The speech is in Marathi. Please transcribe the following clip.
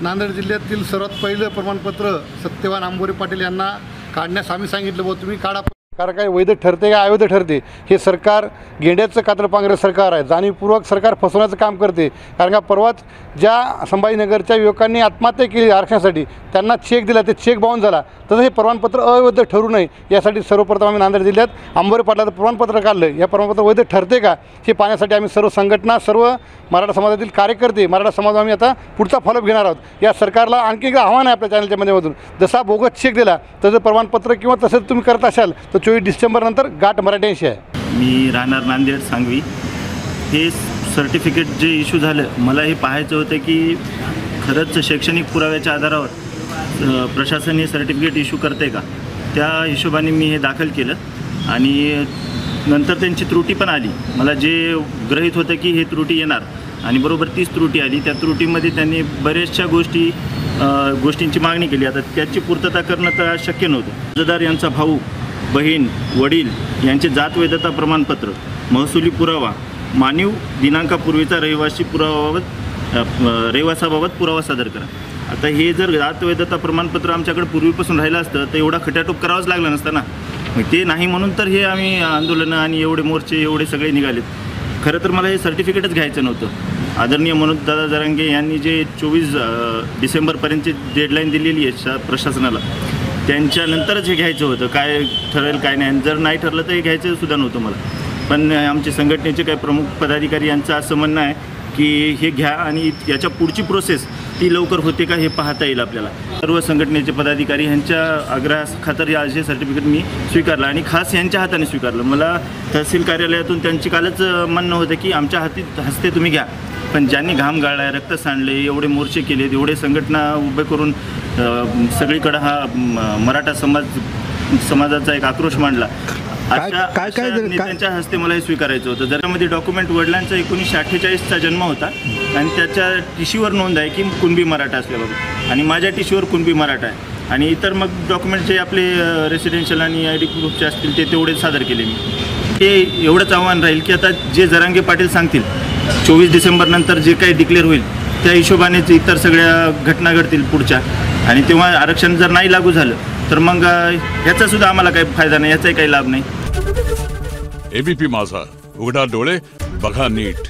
नांदेड जिल्ह्यातील सर्वात पहिलं प्रमाणपत्र सत्यवान आंबोरे पाटील यांना काढण्यास आम्ही सांगितलं होतं, तुम्ही काढा। कारण काय वैध ठरते का अवैध ठरते हे सरकार गेंड्याचं कात्र पांघरं सरकार आहे। जाणीवपूर्वक सरकार फसवण्याचं काम करते। कारण का परवाच ज्या संभाजीनगरच्या युवकांनी आत्महत्या केली आरक्षणासाठी, त्यांना चेक दिला, ते चेक बाउंस झाला, तसं हे प्रमाणपत्र अवैध ठरू नये यासाठी सर्वप्रथम आम्ही नांदेड जिल्ह्यात आंबोरे पाटलाचं प्रमाणपत्र काढलं। या प्रमाणपत्र वैध ठरते का हे पाहण्यासाठी आम्ही सर्व संघटना, सर्व मराठा समाजातील कार्यकर्ते, मराठा समाज आम्ही आता पुढचा फॉलोअप घेणार आहोत। या सरकारला आणखी एक आव्हान आहे आपल्या चॅनलच्या माध्यमातून, जसा बोगस चेक दिला तसं प्रमाणपत्र किंवा तसंच तुम्ही करत असाल तर 24 डिसेंबरनंतर गाठ मराठ्यांशी आहे। मी राहणार नांदेड सांगवी। हे सर्टिफिकेट जे इश्यू झालं, मला हे पाहायचं होतं की खरंच शैक्षणिक पुराव्याच्या आधारावर प्रशासन हे सर्टिफिकेट इश्यू करते का। त्या हिशोबाने मी हे दाखल केलं आणि नंतर त्यांची त्रुटी पण आली। मला जे गृहीत होतं की हे त्रुटी येणार आणि बरोबर तीच त्रुटी आली। त्या त्रुटीमध्ये त्यांनी बऱ्याचशा गोष्टींची मागणी केली। आता त्याची पूर्तता करणं तर शक्य नव्हतं। अर्जदार यांचा भाऊ, बहीण, वडील यांचे जात वैधता प्रमाणपत्र, महसुली पुरावा, मानीव दिनांकापूर्वीचा रहिवासाबाबत पुरावा सादर करा। आता हे जर जात वैधता प्रमाणपत्र आमच्याकडे पूर्वीपासून राहिलं असतं तर एवढा खटाटोप करावाच लागला नसतं ना। मग ते नाही म्हणून तर हे आम्ही आंदोलनं आणि एवढे मोर्चे एवढे सगळे निघालेत। खरं तर मला हे सर्टिफिकेटच घ्यायचं नव्हतं। आदरणीय मनोजदादा जरांगे यांनी जे 24 डिसेंबरपर्यंतची डेडलाईन दिलेली आहे प्रशासनाला, त्यांच्यानंतरच हे घ्यायचं होतं। काय ठरेल काय नाही, जर नाही ठरलं तर हे घ्यायचं सुद्धा नव्हतं मला। पण आमचे संघटनेचे काही प्रमुख पदाधिकारी यांचं असं म्हणणं आहे की हे घ्या आणि याच्या पुढची प्रोसेस ती लवकर होते का हे पाहता येईल आपल्याला। सर्व संघटनेचे पदाधिकारी यांच्या आग्रहाखातर हे सर्टिफिकेट मी स्वीकारलं आणि खास यांच्या हाताने स्वीकारलं। मला तहसील कार्यालयातून त्यांची कालच म्हणणं होतं की आमच्या हस्ते तुम्ही घ्या, पण ज्यांनी घाम गाळला, रक्त सांडले, एवढे मोर्चे केले, एवढे संघटना उभे करून सगळीकडं हा मराठा समाजाचा एक आक्रोश मांडला, अशा नेत्यांच्या हस्ते मला हे स्वीकारायचं होतं। ज्यामध्ये डॉक्युमेंट वडिलांचा 1948चा जन्म होता आणि त्याच्या टिशीवर नोंद आहे की कुणबी मराठा असल्याबाबत, आणि माझ्या टिशीवर कुणबी मराठा आहे, आणि इतर मग डॉक्युमेंट जे आपले रेसिडेन्शियल आणि ID प्रूफचे असतील ते तेवढे सादर केले मी। हे एवढंच आव्हान राहील की आता जे जरांगे पाटील सांगतील 24 डिसेंबरनंतर जे काही डिक्लेअर होईल त्या हिशोबानेच इतर सगळ्या घटना घडतील पुढच्या, आणि तेव्हा आरक्षण जर नाही लागू झालं तर मग याचा सुद्धा आम्हाला काही फायदा नाही, याचाही काही लाभ नाही। ABP माझा, उघडा डोळे बघा नीट।